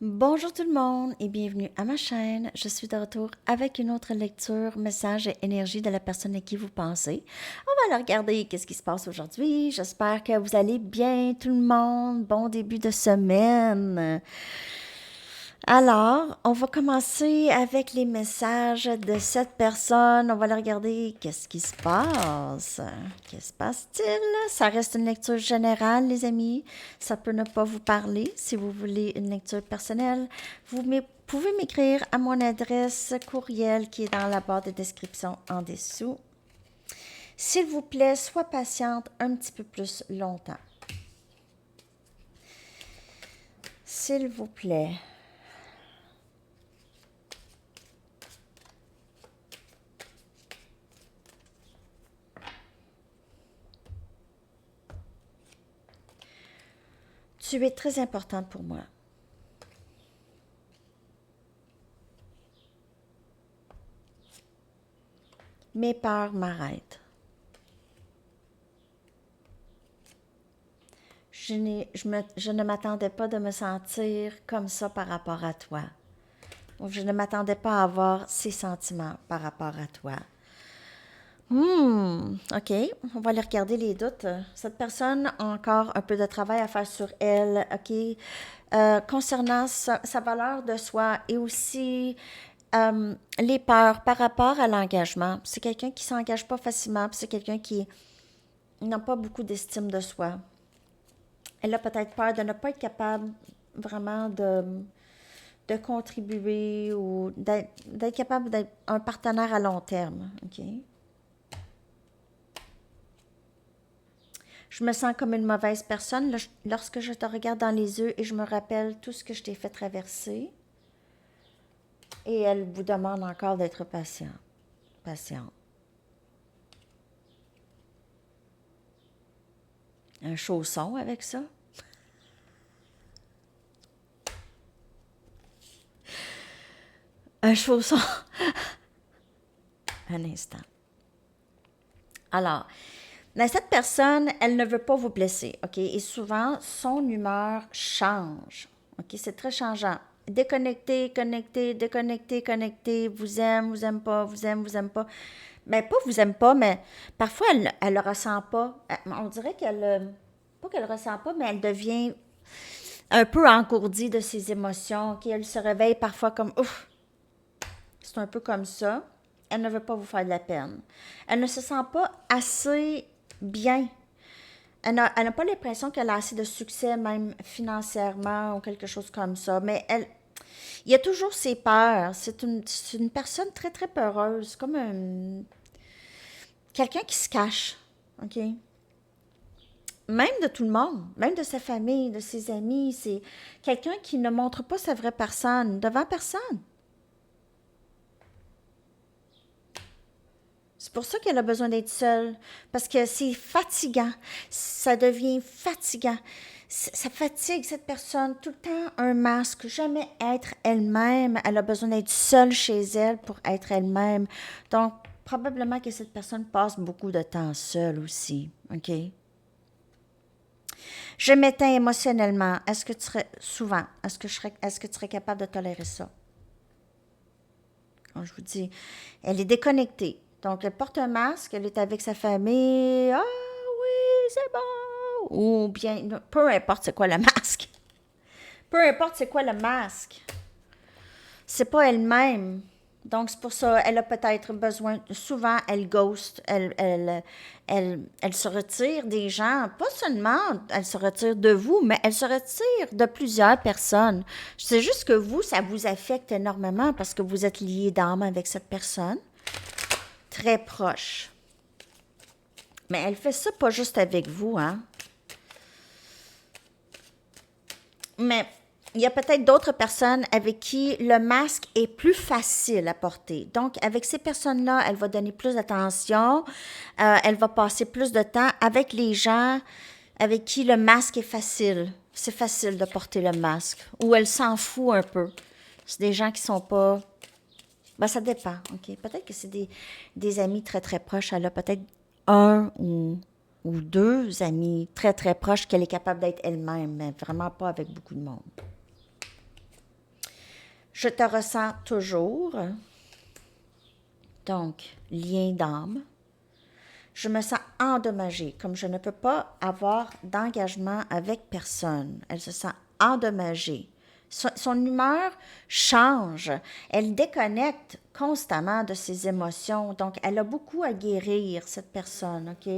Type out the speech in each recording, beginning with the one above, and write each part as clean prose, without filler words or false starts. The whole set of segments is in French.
Bonjour tout le monde et bienvenue à ma chaîne. Je suis de retour avec une autre lecture, message et énergie de la personne à qui vous pensez. On va aller regarder qu'est-ce qui se passe aujourd'hui. J'espère que vous allez bien tout le monde. Bon début de semaine. Alors, on va commencer avec les messages de cette personne. On va aller regarder qu'est-ce qui se passe. Qu'est-ce qui se passe-t-il? Ça reste une lecture générale, les amis. Ça peut ne pas vous parler. Si vous voulez une lecture personnelle, pouvez m'écrire à mon adresse courriel qui est dans la barre de description en dessous. S'il vous plaît, sois patiente un petit peu plus longtemps. S'il vous plaît. Tu es très importante pour moi. Mes peurs m'arrêtent. Je ne m'attendais pas de me sentir comme ça par rapport à toi. Je ne m'attendais pas à avoir ces sentiments par rapport à toi. OK. On va aller regarder les doutes. Cette personne a encore un peu de travail à faire sur elle, OK? Concernant sa valeur de soi et aussi les peurs par rapport à l'engagement. C'est quelqu'un qui ne s'engage pas facilement, puis c'est quelqu'un qui n'a pas beaucoup d'estime de soi. Elle a peut-être peur de ne pas être capable vraiment de contribuer ou d'être capable d'être un partenaire à long terme. OK? Je me sens comme une mauvaise personne lorsque je te regarde dans les yeux et je me rappelle tout ce que je t'ai fait traverser. Et elle vous demande encore d'être patient. Patiente. Un chausson avec ça. Un chausson. Un instant. Alors, cette personne, elle ne veut pas vous blesser, OK? Et souvent, son humeur change, OK? C'est très changeant. Déconnecté, connecté, déconnecté, connecté, vous aime pas, vous aime pas. Mais pas vous aime pas, mais parfois, elle le ressent pas. On dirait pas qu'elle le ressent pas, mais elle devient un peu engourdie de ses émotions, OK? Elle se réveille parfois comme, ouf, c'est un peu comme ça. Elle ne veut pas vous faire de la peine. Elle ne se sent pas assez bien. Elle n'a pas l'impression qu'elle a assez de succès, même financièrement ou quelque chose comme ça. Mais il y a toujours ses peurs. C'est une personne très, très peureuse, comme quelqu'un qui se cache. OK? Même de tout le monde, même de sa famille, de ses amis. C'est quelqu'un qui ne montre pas sa vraie personne devant personne. C'est pour ça qu'elle a besoin d'être seule, parce que c'est fatigant, ça devient fatigant. Ça fatigue cette personne, tout le temps un masque, jamais être elle-même. Elle a besoin d'être seule chez elle pour être elle-même. Donc, probablement que cette personne passe beaucoup de temps seule aussi, OK? Je m'éteins émotionnellement. Est-ce que tu serais, souvent, est-ce que tu serais capable de tolérer ça? Quand je vous dis, elle est déconnectée. Donc, elle porte un masque, elle est avec sa famille. Ah oui, c'est bon. Ou bien, peu importe c'est quoi le masque. Peu importe c'est quoi le masque. C'est pas elle-même. Donc, c'est pour ça, elle a peut-être besoin, souvent, elle ghost, elle se retire des gens. Pas seulement, elle se retire de vous, mais elle se retire de plusieurs personnes. C'est juste que vous, ça vous affecte énormément parce que vous êtes lié d'âme avec cette personne. Très proche. Mais elle fait ça pas juste avec vous, hein. Mais il y a peut-être d'autres personnes avec qui le masque est plus facile à porter. Donc, avec ces personnes-là, elle va donner plus d'attention, elle va passer plus de temps avec les gens avec qui le masque est facile. C'est facile de porter le masque. Ou elle s'en fout un peu. C'est des gens qui sont pas... Ben, ça dépend, OK? Peut-être que c'est des amis très, très proches. Elle a peut-être un ou deux amis très, très proches qu'elle est capable d'être elle-même, mais vraiment pas avec beaucoup de monde. Je te ressens toujours. Donc, lien d'âme. Je me sens endommagée, comme je ne peux pas avoir d'engagement avec personne. Elle se sent endommagée. Son humeur change. Elle déconnecte constamment de ses émotions. Donc, elle a beaucoup à guérir, cette personne, OK?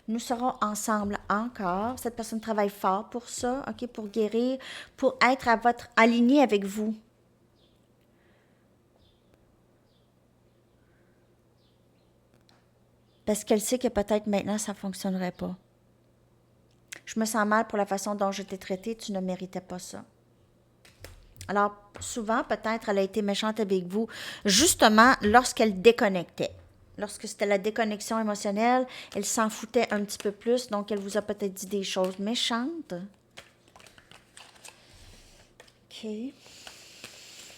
Nous serons ensemble encore. Cette personne travaille fort pour ça, OK? Pour guérir, pour être alignée avec vous. Parce qu'elle sait que peut-être maintenant, ça ne fonctionnerait pas. Je me sens mal pour la façon dont je t'ai traité. Tu ne méritais pas ça. Alors, souvent, peut-être, elle a été méchante avec vous, justement, lorsqu'elle déconnectait. Lorsque c'était la déconnexion émotionnelle, elle s'en foutait un petit peu plus, donc elle vous a peut-être dit des choses méchantes. OK.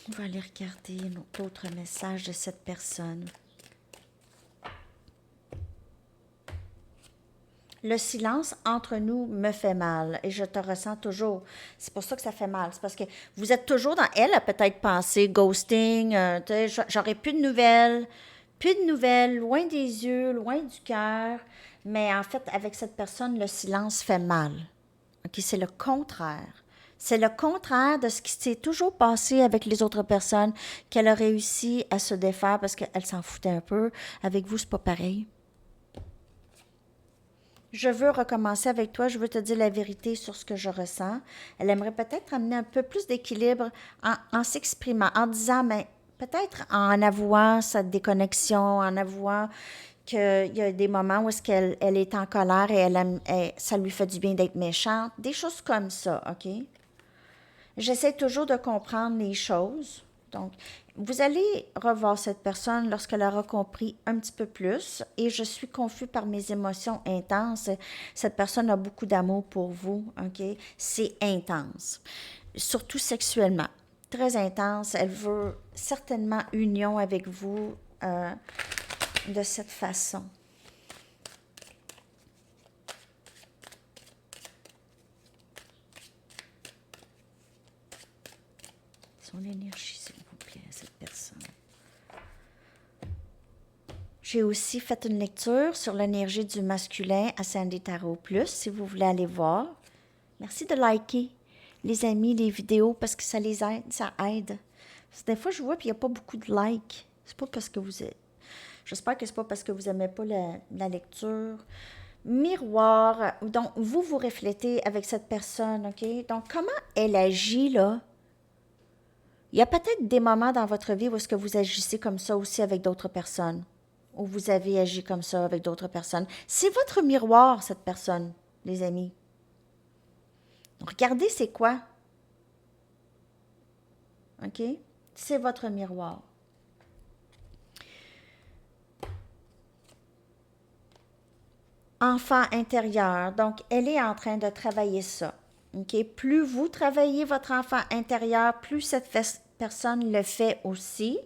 On va aller regarder d'autres messages de cette personne. Le silence entre nous me fait mal et je te ressens toujours. C'est pour ça que ça fait mal. C'est parce que vous êtes toujours dans... Elle a peut-être pensé ghosting, j'aurais plus de nouvelles, loin des yeux, loin du cœur. Mais en fait, avec cette personne, le silence fait mal. OK, c'est le contraire. C'est le contraire de ce qui s'est toujours passé avec les autres personnes qu'elle a réussi à se défaire parce qu'elle s'en foutait un peu. Avec vous, c'est pas pareil. Je veux recommencer avec toi, je veux te dire la vérité sur ce que je ressens. Elle aimerait peut-être amener un peu plus d'équilibre en s'exprimant, en disant, mais peut-être en avouant sa déconnexion, en avouant qu'il y a des moments où est-ce qu'elle est en colère et ça lui fait du bien d'être méchante, des choses comme ça, OK? J'essaie toujours de comprendre les choses. Donc, vous allez revoir cette personne lorsqu'elle aura compris un petit peu plus et je suis confus par mes émotions intenses. Cette personne a beaucoup d'amour pour vous, OK? C'est intense, surtout sexuellement. Très intense. Elle veut certainement union avec vous de cette façon. Son énergie, s'il vous plaît, à cette personne. J'ai aussi fait une lecture sur l'énergie du masculin à Sandy Tarot Plus, si vous voulez aller voir. Merci de liker, les amis, les vidéos, parce que ça les aide, ça aide. Parce que des fois, je vois, puis il n'y a pas beaucoup de likes. C'est pas parce que vous êtes... J'espère que c'est pas parce que vous n'aimez pas la lecture. Miroir, donc vous vous reflétez avec cette personne, OK? Donc, comment elle agit, là? Il y a peut-être des moments dans votre vie où est-ce que vous agissez comme ça aussi avec d'autres personnes, où vous avez agi comme ça avec d'autres personnes. C'est votre miroir, cette personne, les amis. Regardez c'est quoi, OK? C'est votre miroir. Enfant intérieur, donc elle est en train de travailler ça. OK? Plus vous travaillez votre enfant intérieur, plus cette personne le fait aussi.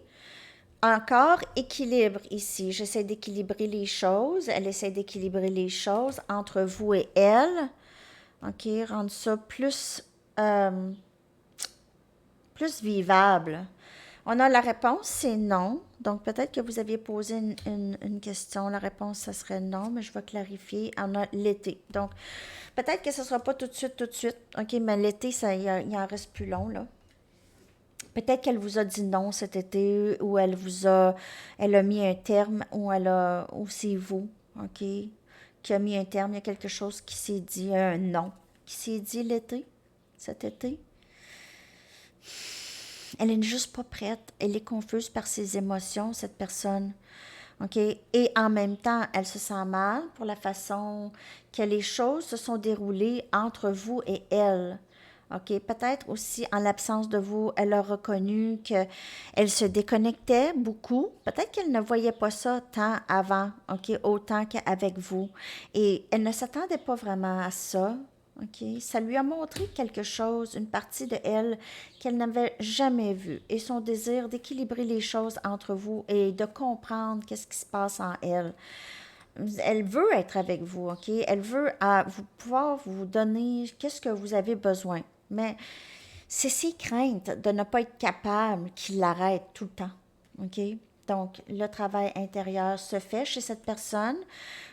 Encore équilibre ici. J'essaie d'équilibrer les choses. Elle essaie d'équilibrer les choses entre vous et elle. OK, rendre ça plus vivable. On a la réponse, c'est non. Donc, peut-être que vous aviez posé une question. La réponse, ça serait non, mais je vais clarifier. On a l'été. Donc, peut-être que ce ne sera pas tout de suite. OK, mais l'été, il en reste plus long, là. Peut-être qu'elle vous a dit non cet été, ou elle a mis un terme, ou c'est vous, OK, qui a mis un terme. Il y a quelque chose qui s'est dit, un non, qui s'est dit cet été. Elle n'est juste pas prête. Elle est confuse par ses émotions, cette personne. OK? Et en même temps, elle se sent mal pour la façon que les choses se sont déroulées entre vous et elle. OK? Peut-être aussi, en l'absence de vous, elle a reconnu qu'elle se déconnectait beaucoup. Peut-être qu'elle ne voyait pas ça tant avant, OK? Autant qu'avec vous. Et elle ne s'attendait pas vraiment à ça. OK? Ça lui a montré quelque chose, une partie de elle qu'elle n'avait jamais vue. Et son désir d'équilibrer les choses entre vous et de comprendre qu'est-ce qui se passe en elle. Elle veut être avec vous, OK? Elle veut pouvoir vous donner qu'est-ce que vous avez besoin. Mais c'est ses craintes de ne pas être capable qui l'arrêtent tout le temps. OK? Donc, le travail intérieur se fait chez cette personne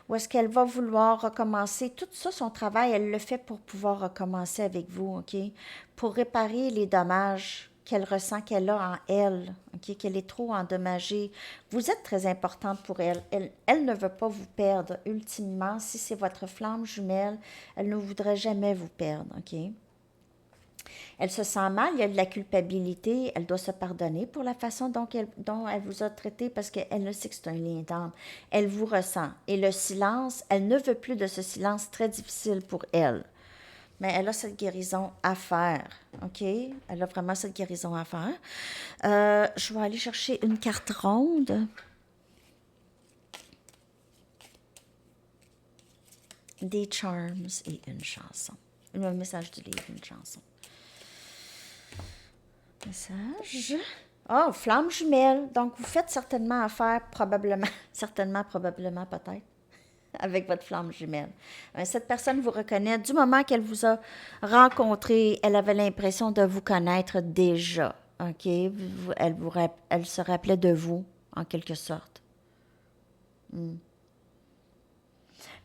ou est-ce qu'elle va vouloir recommencer? Tout ça, son travail, elle le fait pour pouvoir recommencer avec vous, OK? Pour réparer les dommages qu'elle ressent qu'elle a en elle, OK? Qu'elle est trop endommagée. Vous êtes très importante pour elle. Elle ne veut pas vous perdre. Ultimement, si c'est votre flamme jumelle, elle ne voudrait jamais vous perdre, OK? Elle se sent mal, il y a de la culpabilité, elle doit se pardonner pour la façon dont elle vous a traité parce qu'elle ne sait que c'est un lien d'âme. Elle vous ressent. Et le silence, elle ne veut plus de ce silence très difficile pour elle. Mais elle a cette guérison à faire, OK? Elle a vraiment cette guérison à faire. Je vais aller chercher une carte ronde. Des charms et une chanson. Le message du livre, une chanson. Message. Oh, flamme jumelle. Donc, vous faites certainement affaire, probablement, certainement, probablement, peut-être, avec votre flamme jumelle. Cette personne vous reconnaît. Du moment qu'elle vous a rencontré, elle avait l'impression de vous connaître déjà. OK? Elle se rappelait de vous, en quelque sorte.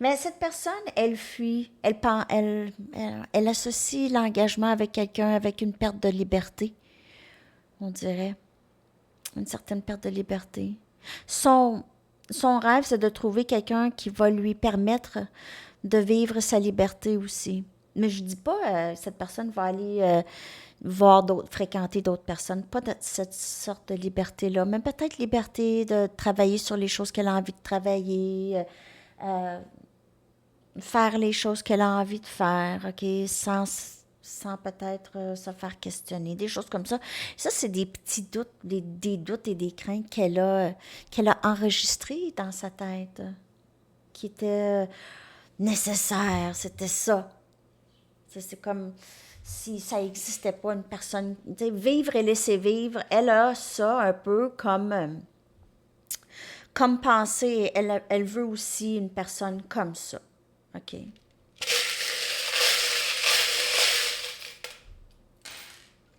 Mais cette personne, elle fuit. Elle associe l'engagement avec quelqu'un avec une perte de liberté, on dirait. Une certaine perte de liberté. Son, son rêve, c'est de trouver quelqu'un qui va lui permettre de vivre sa liberté aussi. Mais je dis pas cette personne va aller voir d'autres, fréquenter d'autres personnes, pas de cette sorte de liberté-là, mais peut-être liberté de travailler sur les choses qu'elle a envie de travailler, euh, faire les choses qu'elle a envie de faire, OK, sans peut-être se faire questionner, des choses comme ça. Ça, c'est des petits doutes, des doutes et des craintes qu'elle a enregistrés dans sa tête, qui étaient nécessaires, c'était ça. C'est comme si ça n'existait pas une personne, tu sais, vivre et laisser vivre, elle a ça un peu comme pensée, elle veut aussi une personne comme ça, OK?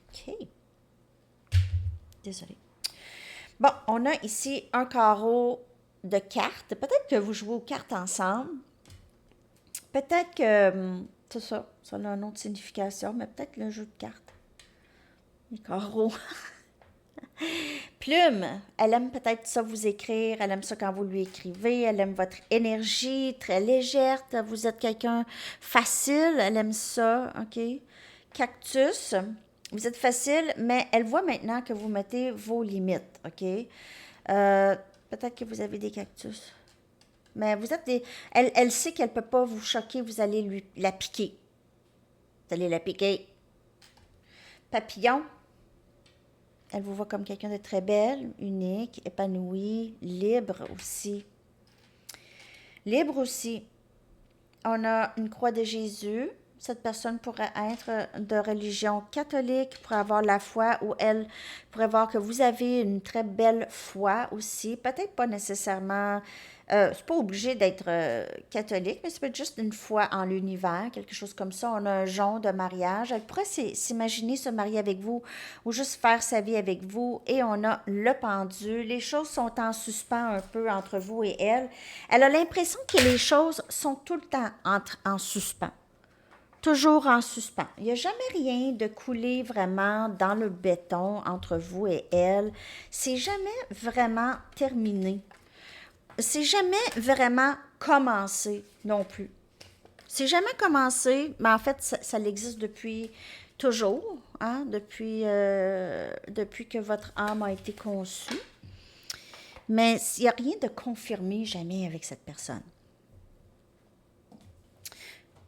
OK. Désolée. Bon, on a ici un carreau de cartes. Peut-être que vous jouez aux cartes ensemble. Peut-être que, c'est ça a une autre signification, mais peut-être le jeu de cartes. Les carreaux. Plume, elle aime peut-être ça vous écrire, elle aime ça quand vous lui écrivez, elle aime votre énergie très légère, vous êtes quelqu'un facile, elle aime ça, OK? Cactus, vous êtes facile, mais elle voit maintenant que vous mettez vos limites, OK? Peut-être que vous avez des cactus. Mais vous êtes des... Elle sait qu'elle ne peut pas vous choquer, vous allez la piquer. Vous allez la piquer. Papillon, elle vous voit comme quelqu'un de très belle, unique, épanoui, libre aussi. Libre aussi. On a une croix de Jésus. Cette personne pourrait être de religion catholique, pourrait avoir la foi, ou elle pourrait voir que vous avez une très belle foi aussi. Peut-être pas nécessairement, c'est pas obligé d'être catholique, mais c'est peut être juste une foi en l'univers, quelque chose comme ça. On a un jonc de mariage. Elle pourrait s'imaginer se marier avec vous ou juste faire sa vie avec vous. Et on a le pendu. Les choses sont en suspens un peu entre vous et elle. Elle a l'impression que les choses sont tout le temps en suspens. Toujours en suspens. Il n'y a jamais rien de coulé vraiment dans le béton entre vous et elle. C'est jamais vraiment terminé. C'est jamais vraiment commencé non plus. C'est jamais commencé, mais en fait, ça existe depuis toujours, hein, depuis que votre âme a été conçue. Mais il n'y a rien de confirmé jamais avec cette personne.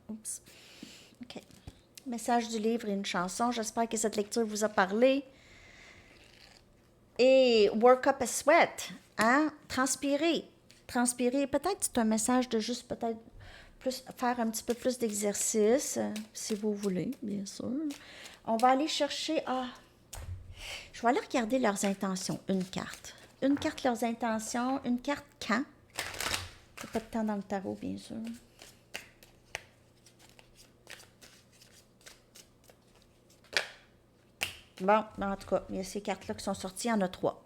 Oups. OK. Message du livre et une chanson. J'espère que cette lecture vous a parlé. Et work up a sweat, hein? Transpirer. Transpirer. Peut-être c'est un message de juste peut-être plus faire un petit peu plus d'exercice, si vous voulez, bien sûr. On va aller chercher. Je vais aller regarder leurs intentions. Une carte. Une carte, leurs intentions. Une carte quand. Il n'y a pas de temps dans le tarot, bien sûr. Bon, en tout cas, il y a ces cartes-là qui sont sorties, il y en a 3.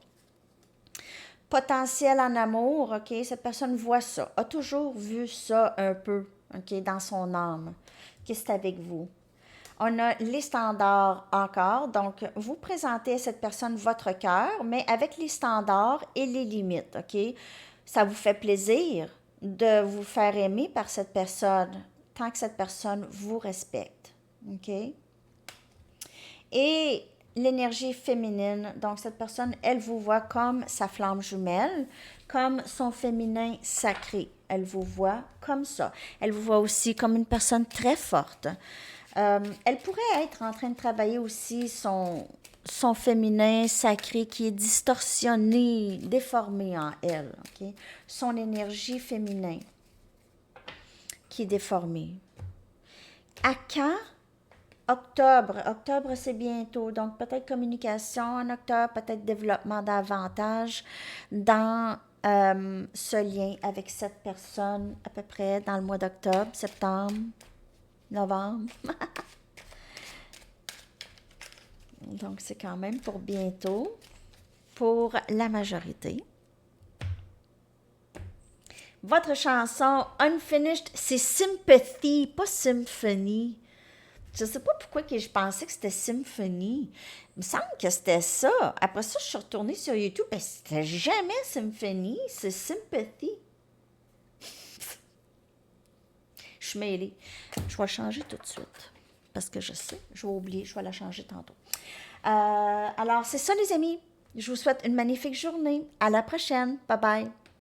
Potentiel en amour, OK? Cette personne voit ça, a toujours vu ça un peu, OK, dans son âme. OK, c'est avec vous. On a les standards encore, donc vous présentez à cette personne votre cœur, mais avec les standards et les limites, OK? Ça vous fait plaisir de vous faire aimer par cette personne, tant que cette personne vous respecte, OK? Et l'énergie féminine, donc cette personne, elle vous voit comme sa flamme jumelle, comme son féminin sacré. Elle vous voit comme ça. Elle vous voit aussi comme une personne très forte. Elle pourrait être en train de travailler aussi son féminin sacré qui est distorsionné, déformé en elle. Okay? Son énergie féminin qui est déformée. À quand? Octobre. Octobre, c'est bientôt. Donc, peut-être communication en octobre, peut-être développement davantage dans ce lien avec cette personne à peu près dans le mois d'octobre, septembre, novembre. Donc, c'est quand même pour bientôt, pour la majorité. Votre chanson Unfinished, c'est Sympathy, pas Symphony. Je sais pas pourquoi que je pensais que c'était Symphony. Il me semble que c'était ça. Après ça, je suis retournée sur YouTube, et c'était jamais Symphony, c'est Sympathy. Je suis mêlée. Je vais changer tout de suite. Parce que je sais, je vais oublier, je vais la changer tantôt. Alors, c'est ça, les amis. Je vous souhaite une magnifique journée. À la prochaine. Bye bye.